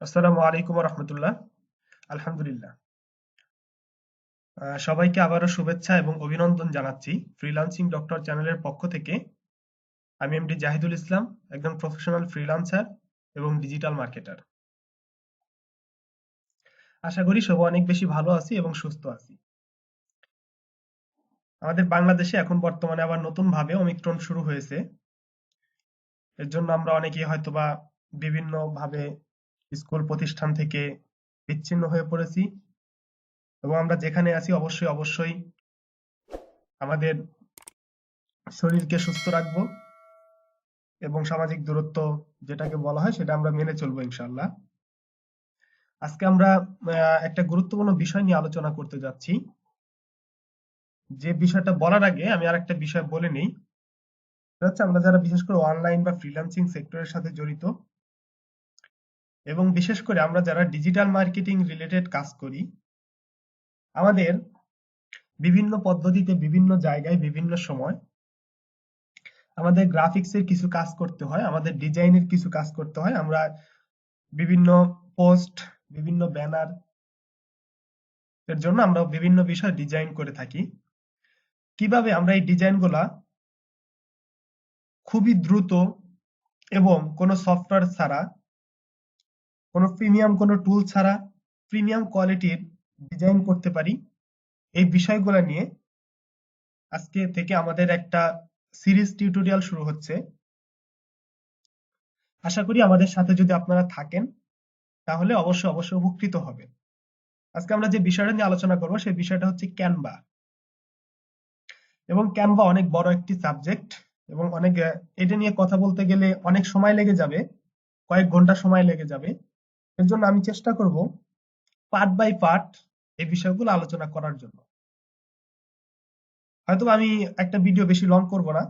আসসালামু আলাইকুম রহমতুল্লাহ। আলহামদুলিল্লাহ। সবাইকে আবারও শুভেচ্ছা এবং অভিনন্দন জানাচ্ছি ফ্রিল্যান্সিং ডক্টর চ্যানেলের পক্ষ থেকে। আমি এমডি জাহিদুল ইসলাম, একজন প্রফেশনাল ফ্রিল্যান্সার এবং ডিজিটাল মার্কেটার। আশা করি সবাই অনেক বেশি ভালো আছি এবং সুস্থ আছি। আমাদের বাংলাদেশে এখন বর্তমানে আবার নতুন ভাবে ওমিক্রন শুরু হয়েছে। এর জন্য আমরা অনেকেই হয়তোবা বিভিন্ন ভাবে স্কুল প্রতিষ্ঠান থেকে বিচ্ছিন্ন হয়ে পড়েছি এবং আমরা যেখানে আছি অবশ্যই অবশ্যই আমাদের শরীরকে সুস্থ রাখবো এবং সামাজিক দূরত্ব যেটাকে বলা হয় সেটা আমরা মেনে চলবো ইনশাআল্লাহ। আজকে আমরা একটা গুরুত্বপূর্ণ বিষয় নিয়ে আলোচনা করতে যাচ্ছি। যে বিষয়টা বলার আগে আমি আরেকটা বিষয় বলে নেই। সেটা হচ্ছে আমরা যারা বিশেষ করে অনলাইন বা ফ্রিল্যান্সিং সেক্টরের সাথে জড়িত এবং বিশেষ করে আমরা যারা ডিজিটাল মার্কেটিং রিলেটেড কাজ করি, আমাদের বিভিন্ন পদ্ধতিতে বিভিন্ন জায়গায় বিভিন্ন সময় আমাদের গ্রাফিক্সের কিছু কাজ করতে হয়, আমাদের ডিজাইনের কিছু কাজ করতে হয়। আমরা বিভিন্ন পোস্ট, বিভিন্ন ব্যানার এর জন্য আমরা বিভিন্ন বিষয় ডিজাইন করে থাকি। কিভাবে আমরা এই ডিজাইনগুলা খুবই দ্রুত এবং কোনো সফটওয়্যার ছাড়া, কোনো প্রিমিয়াম কোনো টুল ছাড়া প্রিমিয়াম কোয়ালিটির ডিজাইন করতে পারি, এই বিষয়গুলো নিয়ে আজকে থেকে আমাদের একটা সিরিজ টিউটোরিয়াল শুরু হচ্ছে। আশা করি আমাদের সাথে যদি আপনারা থাকেন তাহলে অবশ্যই অবশ্যই উপকৃত হবেন। আজকে আমরা যে বিষয়টা নিয়ে আলোচনা করব সেই বিষয়টা হচ্ছে ক্যানভা। এবং ক্যানভা অনেক বড় একটি সাবজেক্ট এবং অনেক এটা নিয়ে কথা বলতে গেলে অনেক সময় লেগে যাবে, কয়েক ঘন্টা সময় লেগে যাবে। এর জন্য আমি চেষ্টা করব পার্ট বাই পার্ট এই বিষয়গুলো আলোচনা করার জন্য। হয়তো আমি একটা ভিডিও বেশি লং করব না,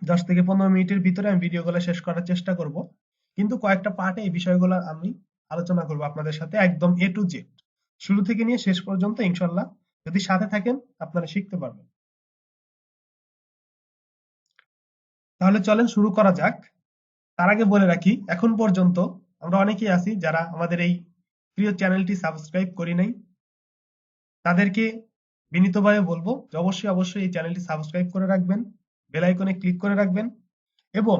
10 থেকে 15 মিনিটের ভিতরে আমি ভিডিওগুলো শেষ করার চেষ্টা করব, কিন্তু কয়েকটা পার্টে এই বিষয়গুলো আমি আলোচনা করব আপনাদের সাথে একদম এ টু জেড, শুরু থেকে নিয়ে শেষ পর্যন্ত। ইনশাল্লাহ যদি সাথে থাকেন আপনারা শিখতে পারবেন। তাহলে চলেন শুরু করা যাক। তার আগে বলে রাখি, এখন পর্যন্ত আমরা অনেকেই আছি যারা আমাদের এই প্রিয় চ্যানেলটি সাবস্ক্রাইব করি নাই। তাদেরকে বিনীতভাবে বলবো যে অবশ্যই অবশ্যই এই চ্যানেলটি সাবস্ক্রাইব করে রাখবেন, বেল আইকনে ক্লিক করে রাখবেন এবং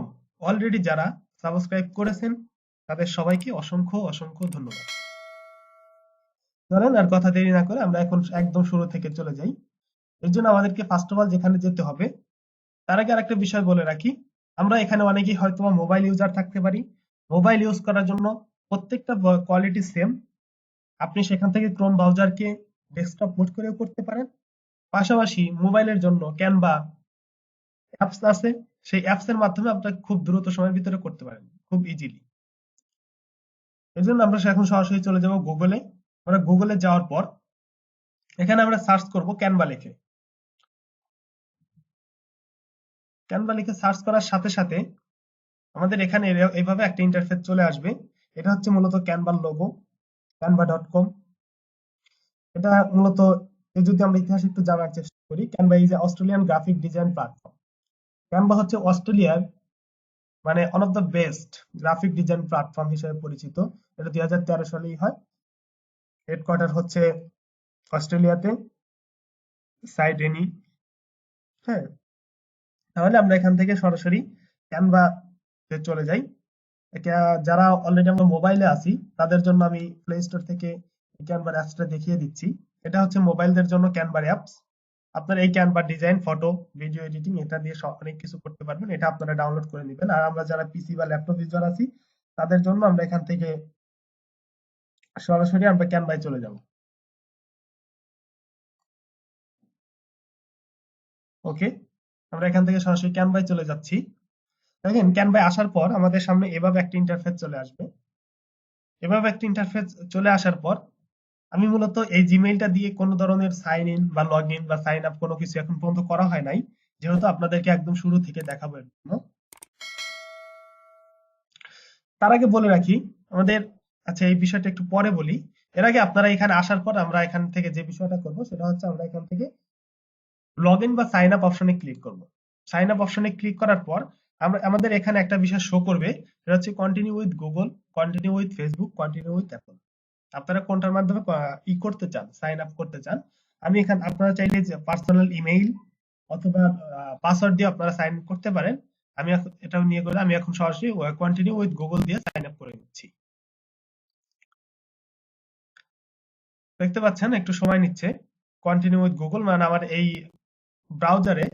অলরেডি যারা সাবস্ক্রাইব করেছেন তাদের সবাইকে অসংখ্য অসংখ্য ধন্যবাদ। চলেন আর কথা দেরি না করে আমরা এখন একদম শুরু থেকে চলে যাই। এর জন্য আমাদেরকে ফার্স্ট অফ অল যেখানে যেতে হবে, তার আগে আরেকটা বিষয় বলে রাখি। আমরা এখানে অনেকেই হয়তো মোবাইল ইউজার থাকতে পারি। মোবাইল ইউজ করার জন্য প্রত্যেকটা কোয়ালিটি সেম। আপনি সেখান থেকে ক্রোম ব্রাউজারকে ডেস্কটপ মোড করেও করতে পারেন। পাশাপাশি মোবাইলের জন্য ক্যানভা অ্যাপস আছে, সেই অ্যাপস এর মাধ্যমে আপনারা খুব দ্রুত সময়ের ভিতরে করতে পারেন, খুব ইজিলি। এর জন্য আমরা এখন সরাসরি চলে যাব গুগলে। আমরা গুগলে যাওয়ার পর এখানে আমরা সার্চ করব ক্যানভা লিখে। ক্যানভা লিখে সার্চ করার সাথে সাথে আমাদের এখানে এইভাবে একটা ইন্টারফেস চলে আসবে। এটা হচ্ছে মূলত ক্যানভার লোগো, canva.com। এটা মূলত যদি আমরা ইতিহাস একটু জানার চেষ্টা করি, Canva is Australian graphic design platform. Canva হচ্ছে অস্ট্রেলিয়ার মানে one of the best graphic design platform হিসেবে পরিচিত। এটা 2013 সালেই হয়। হেডকোয়ার্টার হচ্ছে অস্ট্রেলিয়াতে, সাইডেনি। হ্যাঁ, তাহলে আমরা এখান থেকে সরাসরি ক্যানভা তে চলে যাই। এটা যারা অলরেডি আমরা মোবাইলে আছি তাদের জন্য আমি প্লে স্টোর থেকে ক্যানভার অ্যাপসটা দেখিয়ে দিচ্ছি। এটা হচ্ছে মোবাইলদের জন্য ক্যানভার অ্যাপস। আপনারা এই Canva design, photo, video editing এটা দিয়ে অনেক কিছু করতে পারবেন। এটা আপনারা ডাউনলোড করে নেবেন। আর আমরা যারা পিসি বা ল্যাপটপ ইউজার আছি তাদের জন্য আমরা এখান থেকে সরাসরি আমরা ক্যানভায় চলে যাব। ওকে, আমরা এখান থেকে সরাসরি ক্যানভায় চলে যাচ্ছি। দেখেন ক্যানভায় আসার পর আমাদের সামনে এভাবে একটা ইন্টারফেস চলে আসবে। এভাবে একটা ইন্টারফেস চলে আসার পর আমি মূলত এই জিমেইলটা দিয়ে কোনো ধরনের সাইন ইন বা লগ ইন বা সাইন আপ কোনো কিছু এখন পর্যন্ত করা হয় নাই, যেহেতু আপনাদেরকে একদম শুরু থেকে দেখাবো এর জন্য। তার আগে বলে রাখি আমাদের, আচ্ছা এই বিষয়টা একটু পরে বলি। এর আগে আপনারা এখানে আসার পর আমরা এখান থেকে যে বিষয়টা করব সেটা হচ্ছে আমরা এখান থেকে লগ ইন বা সাইন আপ অপশনে ক্লিক করব। সাইন আপ অপশনে ক্লিক করার পর আমাদের এখানে একটা বিষয় শো করবে, সেটা হচ্ছে continue with Google, continue with Facebook, continue with Apple. আপনারা কোনটার মাধ্যমে করতে চান, সাইন আপ করতে চান। আমি এখানে আপনারা চাইলে যে পার্সোনাল ইমেইল অথবা পাসওয়ার্ড দিয়ে আপনারা সাইন করতে পারেন। আমি এটাও নিয়ে করে আমি এখন সরাসরি কন্টিনিউ উইথ গুগল দিয়ে সাইন আপ করে নিচ্ছি। দেখতে পাচ্ছেন একটু সময় নিচ্ছে। কন্টিনিউ উইথ গুগল মানে আমার এই ব্রাউজারে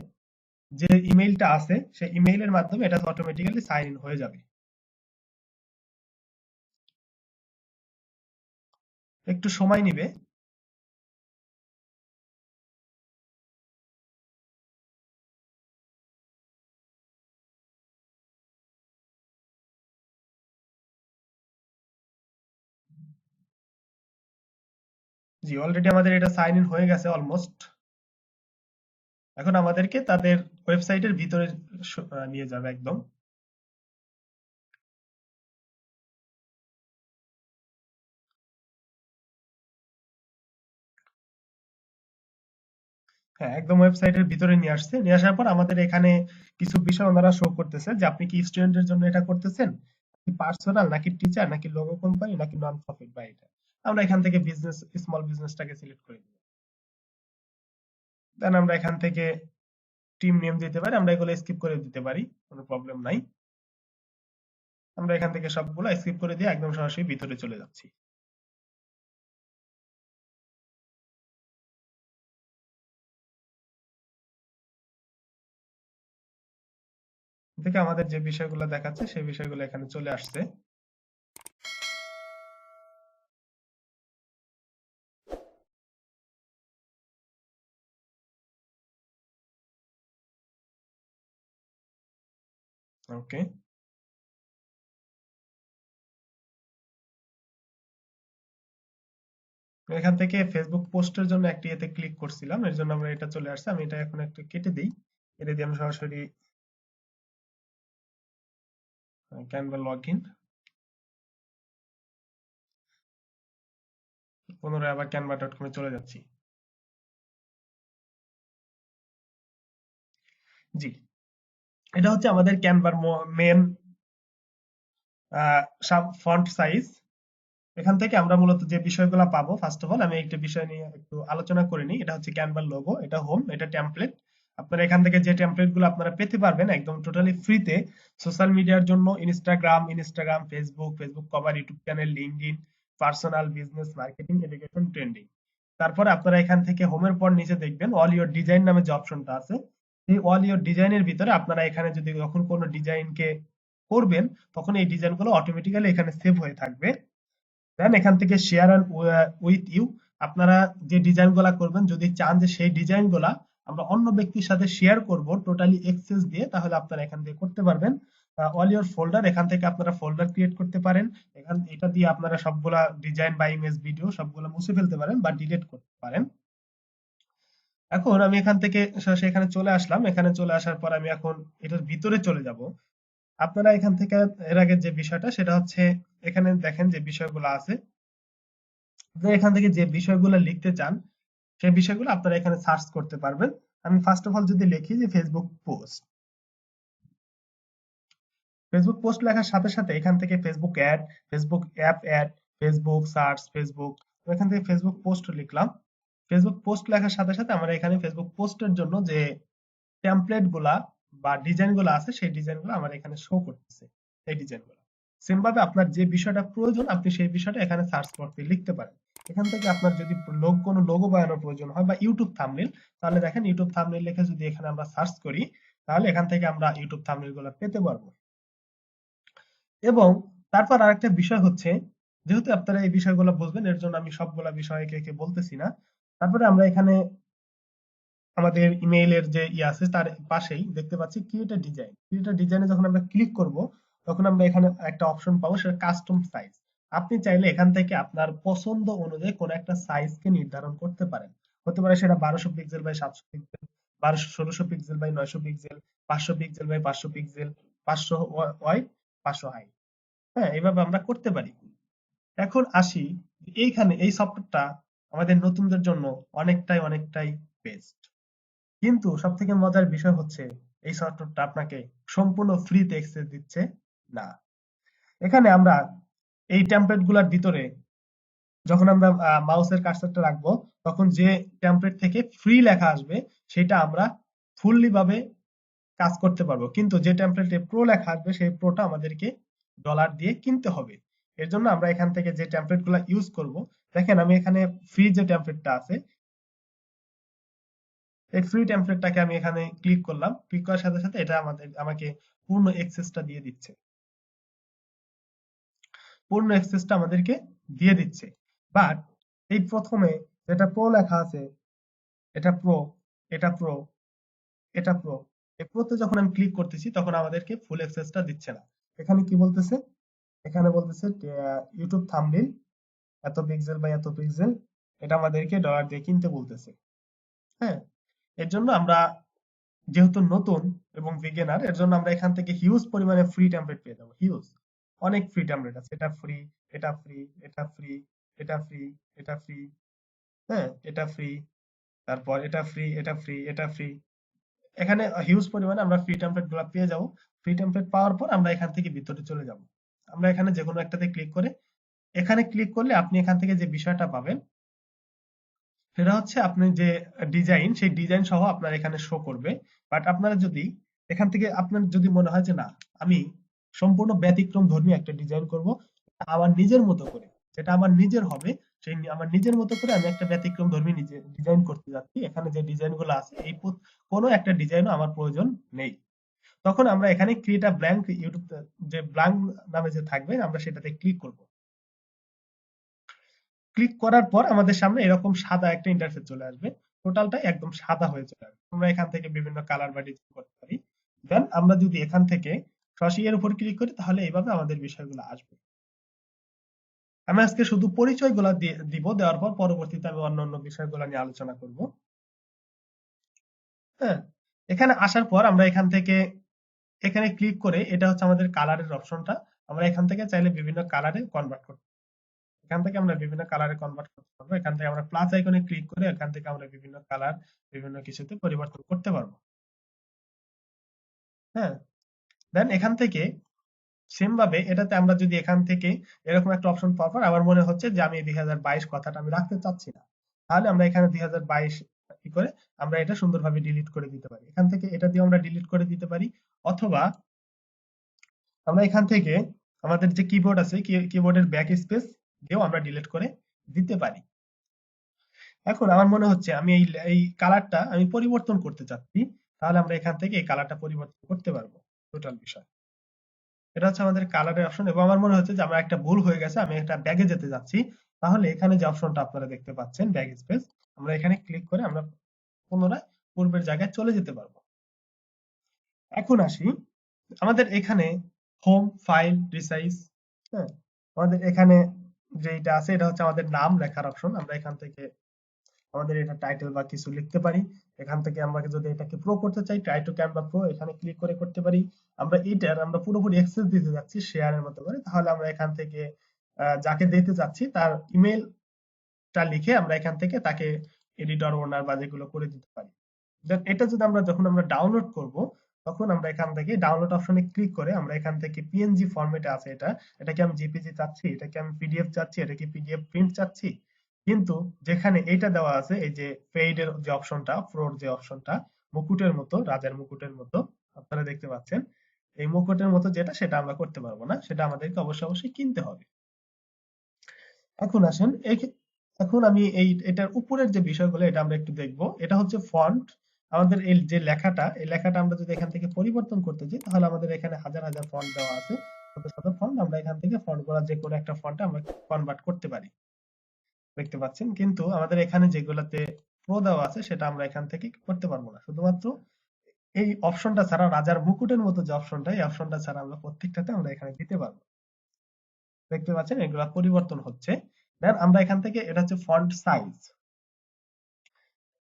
যে ইমেইলটা আছে সেই ইমেইলের মাধ্যমে এটা অটোমেটিক্যালি সাইন ইন হয়ে যাবে। একটু সময় নিবে। জি, অলরেডি আমাদের এটা সাইন ইন হয়ে গেছে অলমোস্ট। এখন আমাদেরকে তাদের ওয়েবসাইটের ভিতরে নিয়ে যাবে একদম। হ্যাঁ, একদম ওয়েবসাইটের ভিতরে নিয়ে আসছে। নিয়ে আসার পর আমাদের এখানে কিছু বিষয় ওনারা শো করতেছে যে আপনি কি স্টুডেন্টের জন্য এটা করতেছেন, নাকি পার্সোনাল, নাকি টিচার, নাকি লোগো কোম্পানি, নাকি নন প্রফিট বা এটা। আমরা এখান থেকে বিজনেস, স্মল বিজনেসটাকে সিলেক্ট করে দিব। দেন আমরা এখান থেকে টিম নেম দিতে পারি, আমরা এগুলো স্কিপ করে দিতে পারি, কোনো প্রবলেম নাই। আমরা এখান থেকে সবগুলো স্কিপ করে দিয়ে একদম সরাসরি ভিতরে চলে যাচ্ছি। থেকে আমাদের যে বিষয়গুলো দেখাচ্ছে সেই বিষয়গুলো এখানে চলে আসছে। ওকে, এখান থেকে ফেসবুক পোস্টের জন্য একটি এতে ক্লিক করছিলাম, এর জন্য আমরা এটা চলে আসছে। আমি এটা এখন একটু কেটে দিই, কেটে দিয়ে আমি সরাসরি ক্যানভা লগ ইন, পুনরায় আবার canva.com-এ চলে যাচ্ছি। জি, এটা হচ্ছে আমাদের ক্যানভার মেন ফন্ট সাইজ। এখান থেকে আমরা মূলত যে বিষয়গুলো পাবো, ফার্স্ট অফ অল আমি একটা বিষয় নিয়ে একটু আলোচনা করে নিই। এটা হচ্ছে ক্যানভার লোগো, এটা হোম, এটা টেমপ্লেট। আপনারা এখান থেকে যে টেমপ্লেট গুলো আপনারা পেতে পারবেন একদম টোটালি ফ্রিতে, সোশ্যাল মিডিয়ার জন্য Instagram, Facebook cover, YouTube channel, LinkedIn, personal, business, marketing, education, trending. তারপরে আপনারা এখান থেকে হোমের পর নিচে দেখবেন অল ইওর ডিজাইন নামে যে অপশনটা আছে। এই অল ইওর ডিজাইনের ভিতরে আপনারা এখানে যদি যখন কোনো ডিজাইনকে করবেন, তখন এই ডিজাইনগুলো অটোমেটিক্যালি এখানে সেভ হয়ে থাকবে। দেন এখান থেকে শেয়ার অ্যান্ড উইথ ইউ, আপনারা যে ডিজাইন গুলা করবেন যদি চান যে সেই ডিজাইন গুলা আমরা অন্য ব্যক্তির সাথে শেয়ার করব টোটালি এক্সেস দিয়ে, তাহলে আপনারা এখান থেকে করতে পারবেন। অল ইওর ফোল্ডার, এখান থেকে আপনারা ফোল্ডার ক্রিয়েট করতে পারেন। এটা দিয়ে আপনারা সবগুলা ডিজাইন বা ইমেজ, ভিডিও সবগুলা মুছে ফেলতে পারেন বা ডিলিট করতে পারেন। এখন আমি এখান থেকে সরাসরি এখানে চলে আসলাম। এখানে চলে আসার পর আমি এখন এটার ভিতরে চলে যাব। আপনারা এখান থেকে এর আগে যে বিষয়টা সেটা হচ্ছে, এখানে দেখেন যে বিষয়গুলো আছে, আপনারা এখান থেকে যে বিষয়গুলো লিখতে চান সেই বিষয়গুলো আপনারা এখানে সার্চ করতে পারবেন। আমি ফার্স্ট অফ অল যদি লিখি যে ফেসবুক পোস্ট লেখার সাথে সাথে এখান থেকে Facebook ad, Facebook app ad, Facebook search, Facebook, এখান থেকে ফেসবুক পোস্ট লিখলাম। ফেসবুক পোস্ট লেখার সাথে সাথে আমরা এখানে ফেসবুক পোস্টের জন্য যে টেমপ্লেট গুলা বা ডিজাইন গুলো আছে সেই ডিজাইন গুলো আমার এখানে শো করতেছে। এই ডিজাইন গুলো সেম ভাবে আপনার যে বিষয়টা প্রয়োজন আপনি সেই বিষয়টা এখানে সার্চ করতে লিখতে পারেন। এখান থেকে আপনার যদি কোনো লোগো বানানোর প্রয়োজন হয় বা ইউটিউব থাম্বনেল, তাহলে দেখেন ইউটিউব থাম্বনেল লিখে যদি এখানে আমরা সার্চ করি, তাহলে এখান থেকে আমরা ইউটিউব থাম্বনেল গুলো পেতে পারবো। এবং তারপর আরেকটা বিষয় হচ্ছে, যেহেতু আপনারা এই বিষয়গুলো বুঝবেন এর জন্য আমি সবগুলা বিষয় একে একে বলতেছি না। তারপরে আমরা এখানে আমাদের ইমেইলের যে আছে তার পাশেই দেখতে পাচ্ছি ক্রিয়েট ডিজাইনে যখন আমরা ক্লিক করব, তখন আমরা এখানে একটা অপশন পাবো, সেটা কাস্টম সাইজ। আপনি চাইলে এখান থেকে আপনার পছন্দ অনুযায়ী কোন একটা সাইজকে নির্ধারণ করতে পারেন। হতে পারে সেটা 1200 pixel by 700 pixel, 1600 pixel by 900 pixel, 500 pixel by 500 pixel, 500 wide, 500 high. হ্যাঁ, এইভাবে আমরা করতে পারি। এখন আসি, এইখানে এই সফটওয়্যারটা আমাদের নতুনদের জন্য অনেকটাই অনেকটাই বেস্ট। কিন্তু সবথেকে মজার বিষয় হচ্ছে এই সফটওয়্যারটা আপনাকে সম্পূর্ণ ফ্রিতে অ্যাক্সেস দিচ্ছে না। এখানে আমরা এই টেমপ্লেট গুলার ভিতরে যখন আমরা মাউসের কার্সারটা রাখবো, তখন যে টেমপ্লেট থেকে ফ্রি লেখা আসবে সেটা আমরা ফুললি ভাবে কাজ করতে পারবো, কিন্তু যে টেমপ্লেটে প্রো লেখা আসবে সেই প্রোটা আমাদেরকে ডলার দিয়ে কিনতে হবে। এর জন্য আমরা এখান থেকে যে টেমপ্লেট গুলা ইউজ করব, দেখেন আমি এখানে ফ্রি যে টেমপ্লেটটা আছে, এই ফ্রি টেমপ্লেটটাকে আমি এখানে ক্লিক করলাম। ক্লিক করার সাথে সাথে এটা আমাকে পূর্ণ অ্যাক্সেসটা দিয়ে দিচ্ছে, পূর্ণ অ্যাক্সেসটা আমাদেরকে দিয়ে দিচ্ছে। বাট এই প্রথমে যেটা প্রো লেখা আছে, এটা প্রো, এটা প্রো, এটা প্রো, এই প্রোতে যখন আমি ক্লিক করতেছি তখন আমাদেরকে ফুল অ্যাক্সেসটা দিচ্ছে না। এখানে কি বলতেছে, এখানে বলতেছে ইউটিউব থাম্বনেল এত পিক্সেল বাই এত পিক্সেল, এটা আমাদেরকে ডলার দিয়ে কিনতে বলতেছে। হ্যাঁ, এর জন্য আমরা যেহেতু নতুন এবং বিগিনার, এর জন্য আমরা এখান থেকে হিউজ পরিমাণে ফ্রি টেমপ্লেট পেয়ে যাবো। হিউজ অনেক ফ্রি টেমপ্লেট আছে, এটা ফ্রি, এটা ফ্রি, এটা ফ্রি, এটা ফ্রি, এটা ফ্রি, হ্যাঁ এটা ফ্রি, তারপর এটা ফ্রি, এটা ফ্রি, এটা ফ্রি। এখানে হিউজ পরিমাণে আমরা ফ্রি টেমপ্লেট গুলো পেয়ে যাবো। ফ্রি টেমপ্লেট পাওয়ার পর আমরা এখান থেকে ভিতরে চলে যাব। আমরা এখানে যে কোনো একটাতে ক্লিক করে, এখানে ক্লিক করলে আপনি এখান থেকে যে বিষয়টা পাবেন সেটা হচ্ছে আপনি যে ডিজাইন, সেই ডিজাইন সহ আপনার এখানে শো করবে। বাট আপনারা যদি এখান থেকে আপনার যদি মনে হয় যে না, আমি সম্পূর্ণ ব্যতিক্রম ধর্মী একটা ডিজাইন করব আমার নিজের মতো করে, যেটা আমার নিজের হবে, সেই আমার নিজের মতো করে আমি একটা ব্যতিক্রম ধর্মী নিজে ডিজাইন করতে যাচ্ছি, এখানে যে ডিজাইন গুলো আছে এই কোনো একটা ডিজাইনও আমার প্রয়োজন নেই, তখন আমরা এখানে ক্রিয়েট আ ব্ল্যাঙ্ক ইউটিউব, যে ব্ল্যাঙ্ক নামে যে থাকবে আমরা সেটাতে ক্লিক করব। ক্লিক করার পর আমাদের সামনে এরকম সাদা একটা ইন্টারফেস চলে আসবে, টোটালটাই একদম সাদা হয়ে চলে আসবে। আমরা এখান থেকে বিভিন্ন কালার বা ডিজাইন করতে পারি। দেন আমরা যদি এখান থেকে সরাসরি এর উপর ক্লিক করি তাহলে এইভাবে আমাদের বিষয়গুলো আসবে। আমি আজকে শুধু পরিচয়গুলো দিব, দেওয়ার পর পরবর্তীতে আমি অন্যান্য বিষয়গুলো নিয়ে আলোচনা করব। হ্যাঁ, এখানে আসার পর আমরা এখান থেকে এখানে ক্লিক করে, এটা হচ্ছে আমাদের কালারের অপশনটা, আমরা এখান থেকে চাইলে বিভিন্ন কালারে কনভার্ট করতে, এখান থেকে আমরা বিভিন্ন কালারে কনভার্ট করতে পারবো। এখান থেকে আমরা প্লাস আইকনে ক্লিক করে এখান থেকে আমরা বিভিন্ন কালার বিভিন্ন কিছুতে পরিবর্তন করতে পারবো। হ্যাঁ, দেন এখান থেকে সেম ভাবে এটাতে আমরা যদি এখান থেকে এরকম একটা অপশন পাওয়ার পর আমার মনে হচ্ছে যে আমি 2022 কথাটা আমি রাখতে চাচ্ছি না, তাহলে আমরা এখানে 2022 কি করে আমরা এটা সুন্দরভাবে ডিলিট করে দিতে পারি। এখান থেকে এটা দিয়ে আমরা ডিলিট করে দিতে পারি, অথবা আমরা এখান থেকে আমাদের যে কিবোর্ড আছে কিবোর্ডের ব্যাক স্পেস দিয়েও আমরা ডিলিট করে দিতে পারি। এখন আমার মনে হচ্ছে আমি এই কালারটা আমি পরিবর্তন করতে চাচ্ছি, তাহলে আমরা এখান থেকে এই কালারটা পরিবর্তন করতে পারবো। টোটাল বিষয় এটা হচ্ছে আমাদের কালারের অপশন। এবং আমার মনে হচ্ছে যে আমার একটা ভুল হয়ে গেছে, আমি একটা ব্যাগে যেতে যাচ্ছি, তাহলে এখানে যে অপশনটা আপনারা দেখতে পাচ্ছেন ব্যাগ স্পেস, আমরা এখানে ক্লিক করে আমরা পুনরায় পূর্বের জায়গায় চলে যেতে পারবো। এখন আসি আমাদের এখানে হোম, ফাইল, রিসাইজ। হ্যাঁ, আমাদের এখানে যেটা আছে এটা হচ্ছে আমাদের নাম লেখার অপশন। আমরা এখান থেকে আমাদের এটা টাইটেল বা কিছু লিখতে পারি। এখান থেকে আমরা যদি এটাকে প্রো করতে চাই, ট্রাই টু ক্যানভা প্রো, এখানে ক্লিক করে করতে পারি। আমরা এইটার আমরা পুরোপুরি অ্যাক্সেস দিতে যাচ্ছি শেয়ারের মতো করে, তাহলে আমরা এখান থেকে যাকে দিতে যাচ্ছি তার ইমেলটা লিখে আমরা এখান থেকে তাকে এডিটর, ওনার বা যেগুলো করে দিতে পারি। দেন এটা যদি আমরা যখন আমরা ডাউনলোড করব, তখন আমরা এখান থেকে ডাউনলোড অপশনে ক্লিক করে আমরা এখান থেকে পিএনজি ফরম্যাটে আছে এটাকে আমি জেপিজি চাচ্ছি, এটাকে আমি পিডিএফ চাচ্ছি, এটাকে পিডিএফ প্রিন্ট চাচ্ছি। কিন্তু যেখানে এইটা দেওয়া আছে, এই যে পেইড এর যে অপশনটা, প্রোর যে অপশনটা, মুকুটের মতো, রাজার মুকুটের মতো আপনারা দেখতে পাচ্ছেন, এই মুকুটের মতো যেটা, সেটা আমরা করতে পারবো না, সেটা আমাদেরকে অবশ্যই কিনতে হবে। এখন আসেন এখন আমি এটার উপরের যে বিষয়গুলো এটা আমরা একটু দেখবো। এটা হচ্ছে ফন্ট। আমাদের এই যে লেখাটা, এই লেখাটা আমরা যদি এখান থেকে পরিবর্তন করতে চাই, তাহলে আমাদের এখানে হাজার হাজার ফন্ট দেওয়া আছে, শত শত ফন্ট। আমরা এখান থেকে ফন্ট গুলা যে কোনো একটা ফন্টে আমরা কনভার্ট করতে পারি, দেখতে পাচ্ছেন। কিন্তু আমাদের এখানে যেগুলাতে প্রো দেওয়া আছে সেটা আমরা এখান থেকে করতে পারবো না। শুধুমাত্র এই অপশনটা ছাড়া, রাজার মুকুটের মতো যে অপশনটা, এই অপশনটা ছাড়া আমরা প্রত্যেকটাতে আমরা এখানে দিতে পারবো। দেখতে পাচ্ছেন এগুলা পরিবর্তন হচ্ছে। দেন আমরা এখান থেকে, এটা হচ্ছে ফন্ট সাইজ,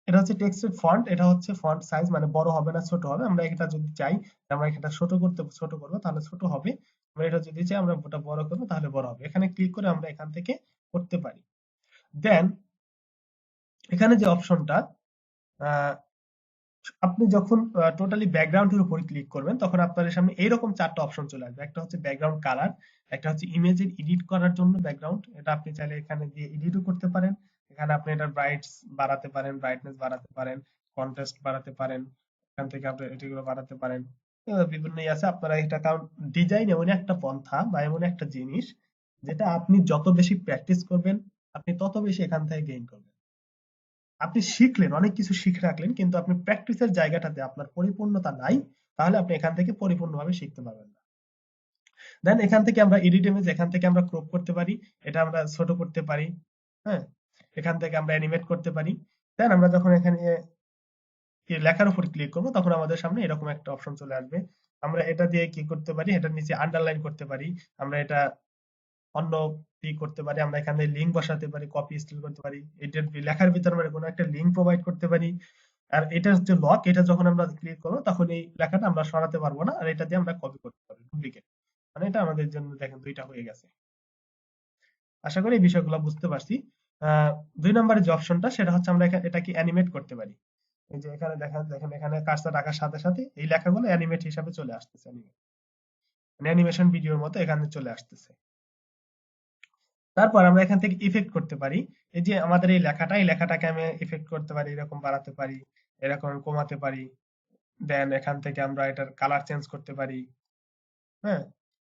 এটা হচ্ছে টেক্সটের ফন্ট, এটা হচ্ছে ফন্ট সাইজ, মানে বড় হবে না ছোট হবে। আমরা এটা যদি চাই আমরা এটা ছোট করব তাহলে ছোট হবে, আমরা এটা যদি চাই আমরা ওটা বড় করব তাহলে বড় হবে। এখানে ক্লিক করে আমরা এখান থেকে করতে পারি। দেন এখানে যে অপশনটা আপনি যখন টোটালি ব্যাকগ্রাউন্ডের উপর ক্লিক করবেন তখন আপনার সামনে এইরকম চারটা অপশন চলে আসবে। একটা হচ্ছে ব্যাকগ্রাউন্ড কালার, একটা হচ্ছে ইমেজের এডিট করার জন্য ব্যাকগ্রাউন্ড, এটা আপনি চাইলে এখানে দিয়ে এডিটও করতে পারেন। এখানে আপনি এটার ব্রাইটস বাড়াতে পারেন, ব্রাইটনেস বাড়াতে পারেন, কন্ট্রাস্ট বাড়াতে পারেন, এখান থেকে আপনি এটিগুলো বাড়াতে পারেন। বিভিন্ন আছে আপনারা এটা, কারণ ডিজাইন এমন একটা পন্থা বা এমন একটা জিনিস যেটা আপনি যত বেশি প্র্যাকটিস করবেন আপনি তত বেশি এখান থেকে গেইন করবেন। আপনি শিখলেন, অনেক কিছু শিখে রাখলেন, কিন্তু আপনি প্র্যাকটিসের জায়গাটাতে আপনার পরিপূর্ণতা নাই, তাহলে আপনি এখান থেকে পরিপূর্ণভাবে শিখতে পারবেন না। দেন এখান থেকে আমরা এডিট ইমেজ, এখান থেকে আমরা ক্রপ করতে পারি, এটা আমরা ছোট করতে পারি। হ্যাঁ, এখান থেকে আমরা অ্যানিমেট করতে পারি। দেন আমরা যখন এখানে লেখার উপর ক্লিক করব তখন আমাদের সামনে এরকম একটা অপশন চলে আসবে। আমরা এটা দিয়ে কি করতে পারি, এটার নিচে আন্ডারলাইন করতে পারি, আমরা এটা অন্য করতে পারি, আমরা এখানে লিঙ্ক বসাতে পারি, কপি স্টাইল করতে পারি, এটার লেখার ভিতরে আমরা কোনো একটা লিঙ্ক প্রোভাইড করতে পারি। আর এটা হচ্ছে লক, এটা যখন আমরা ক্লিক করবো তখন এই লেখাটা আমরা সরাতে পারবো না, আর এটা দিয়ে আমরা কপি করতে পারবো ডুপ্লিকেট। মানে এটা আমাদের জন্য দেখেন দুইটা হয়ে গেছে। আশা করি এই বিষয়গুলো বুঝতে পারছি। আহ 2 নম্বরের যে অপশনটা সেটা হচ্ছে আমরা এটাকে অ্যানিমেট করতে পারি। এই যে এখানে দেখেন দেখেন এখানে কার্সর রাখার সাথে সাথে এই লেখাগুলো অ্যানিমেট হিসাবে চলে আসতেছে, মানে অ্যানিমেশন ভিডিওর মতো এখানে চলে আসতেছে। তারপর আমরা এখান থেকে ইফেক্ট করতে পারি। এই যে আমাদের এই লেখাটা, এই লেখাটাকে আমি ইফেক্ট করতে পারি, এরকম বাড়াতে পারি, এরকম কমাতে পারি। দেন এখান থেকে আমরা এটার কালার চেঞ্জ করতে পারি। হ্যাঁ,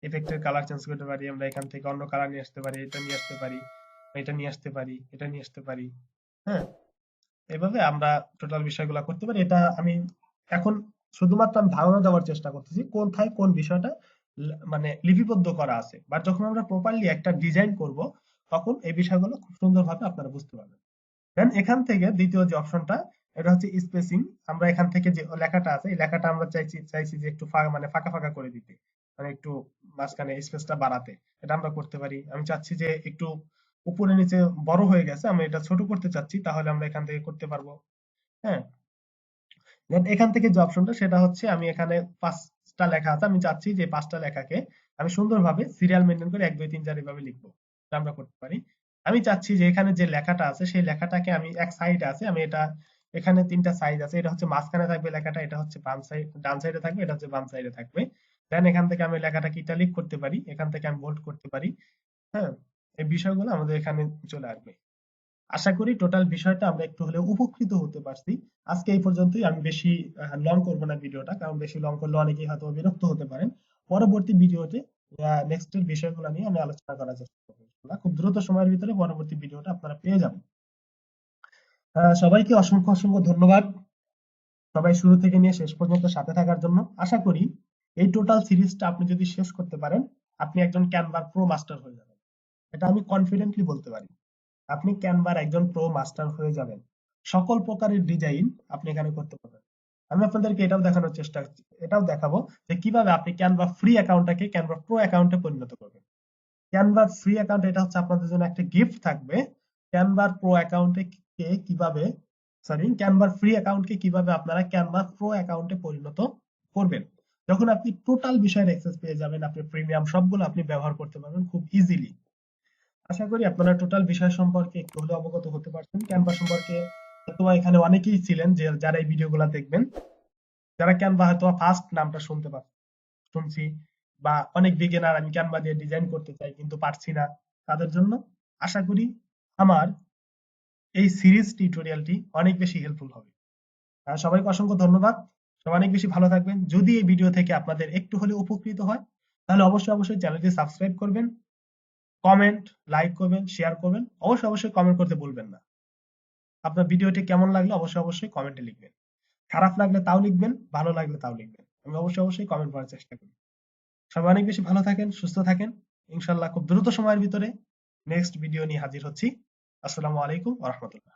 ইফেক্টের কালার চেঞ্জ করতে পারি, আমরা এখান থেকে অন্য কালার নিয়ে আসতে পারি, এটা নিয়ে আসতে পারি, এটা নিয়ে আসতে পারি, এটা নিয়ে আসতে পারি। হ্যাঁ, এভাবে আমরা টোটাল বিষয়গুলো করতে পারি। এটা আমি এখন শুধুমাত্র আমি ধারণা দেওয়ার চেষ্টা করতেছি কোথায় কোন বিষয়টা মানে লিপিবদ্ধ করা আছে, বাট যখন আমরা প্রপারলি একটা ডিজাইন করব তখন এই বিষয়গুলো খুব সুন্দরভাবে আপনারা বুঝতে পারবেন। দেন এখান থেকে দ্বিতীয় যে অপশনটা, এটা হচ্ছে স্পেসিং। আমরা এখান থেকে যে লেখাটা আছে এই লেখাটা আমরা চাইছি যে একটু মানে ফাঁকা ফাঁকা করে দিতে, মানে একটু মাঝখানে স্পেসটা বাড়াতে, এটা আমরা করতে পারি। আমি চাচ্ছি যে একটু উপরে নিচে বড় হয়ে গেছে, আমি এটা ছোট করতে চাচ্ছি, তাহলে আমরা এখান থেকে করতে পারবো। হ্যাঁ, দেন এখান থেকে যে অপশনটা সেটা হচ্ছে আমি এখানে 5টা লেখা আছে, আমি চাচ্ছি যে 5টা লেখাকে আমি সুন্দরভাবে সিরিয়াল মেনটেন করে 1 2 3 4 এভাবে লিখবো, এটা আমরা করতে পারি। আমি চাচ্ছি যে এখানে যে লেখাটা আছে সেই লেখাটাকে আমি এক সাইডে আছে, আমি এটা এখানে 3টা সাইজ আছে, এটা হচ্ছে মাঝখানে থাকবে লেখাটা, এটা হচ্ছে বাম সাইড ডান সাইডে থাকবে, এটা হচ্ছে বাম সাইডে থাকবে। দেন এখান থেকে আমি লেখাটাকে ইটালিক করতে পারি, এখান থেকে আমি বোল্ড করতে পারি। হ্যাঁ, এই বিষয়গুলো আমাদের এখানে চলে আসবে। আশা করি টোটাল বিষয়টা আমরা একটু হলেও উপকৃত হতে পারছি। আজকে এই পর্যন্তই, আমি বেশি লং করব না ভিডিওটা, কারণ বেশি লং করলে অনেকেই হয়তো বিরক্ত হতে পারেন। পরবর্তী ভিডিওতে নেক্সট এর বিষয়গুলো নিয়ে আমি আলোচনা করার চেষ্টা করব ইনশাআল্লাহ। খুব দ্রুত সময়ের ভিতরে পরবর্তী ভিডিওটা আপনারা পেয়ে যাবেন। সবাইকে অসংখ্য অসংখ্য ধন্যবাদ, সবাই শুরু থেকে নিয়ে শেষ পর্যন্ত সাথে থাকার জন্য। আশা করি এই টোটাল সিরিজটা আপনি যদি শেষ করতে পারেন আপনি একজন ক্যানভার প্রো মাস্টার হয়ে যাবেন, এটা আমি কনফিডেন্টলি বলতে পারি। আপনি ক্যানভার একজন প্রো মাস্টার হয়ে যাবেন, সকল প্রকারের ডিজাইন আপনি এখানে করতে পারবেন। আমি আপনাদেরকে এটাও দেখাবো যে কিভাবে আপনি ক্যানভা ফ্রি অ্যাকাউন্টটাকে ক্যানভা প্রো অ্যাকাউন্টে পরিণত করবেন। ক্যানভা ফ্রি অ্যাকাউন্ট এটা হচ্ছে আপনাদের জন্য একটা গিফট থাকবে। ক্যানভার প্রো অ্যাকাউন্টে কিভাবে ক্যানভার ফ্রি অ্যাকাউন্টকে কিভাবে আপনারা ক্যানভা প্রো অ্যাকাউন্টে পরিণত করবেন। যখন আপনি টোটাল বিষয়ের অ্যাক্সেস পেয়ে যাবেন, আপনি প্রিমিয়াম সবগুলো আপনি ব্যবহার করতে পারবেন খুব ইজিলি। আশা করি আপনারা টোটাল বিষয় সম্পর্কে একটু হলেও অবগত হতে পারছেন। ক্যানভা সম্পর্কে হয়তোবা এখানে অনেকেই ছিলেন যে যারা এই ভিডিওগুলো দেখবেন, যারা ক্যানভা হয়তো ফার্স্ট নামটা শুনছি, বা অনেক বিগিনার আমি ক্যানভা দিয়ে ডিজাইন করতে চাই কিন্তু পারছি না, তাদের জন্য আশা করি আমার এই সিরিজ টিউটোরিয়ালটি অনেক বেশি হেল্পফুল হবে। সবাইকে অসংখ্য ধন্যবাদ, সবাই অনেক বেশি ভালো থাকবেন। যদি এই ভিডিও থেকে আপনাদের একটু হলেও উপকৃত হয় তাহলে অবশ্যই অবশ্যই চ্যানেলটি সাবস্ক্রাইব করবেন, কমেন্ট লাইক করবেন, শেয়ার করবেন, অবশ্যই অবশ্যই কমেন্ট করতে ভুলবেন না। আপনার ভিডিওটি কেমন লাগলো অবশ্যই অবশ্যই কমেন্টে লিখবেন, খারাপ লাগলে তাও লিখবেন, ভালো লাগলে তাও লিখবেন, আমি অবশ্যই অবশ্যই কমেন্ট করার চেষ্টা করি। সবাই অনেক বেশি ভালো থাকেন, সুস্থ থাকেন। ইনশাল্লাহ খুব দ্রুত সময়ের ভিতরে নেক্সট ভিডিও নিয়ে হাজির হচ্ছি। আসসালামু আলাইকুম ওয়া রাহমাতুল্লাহ।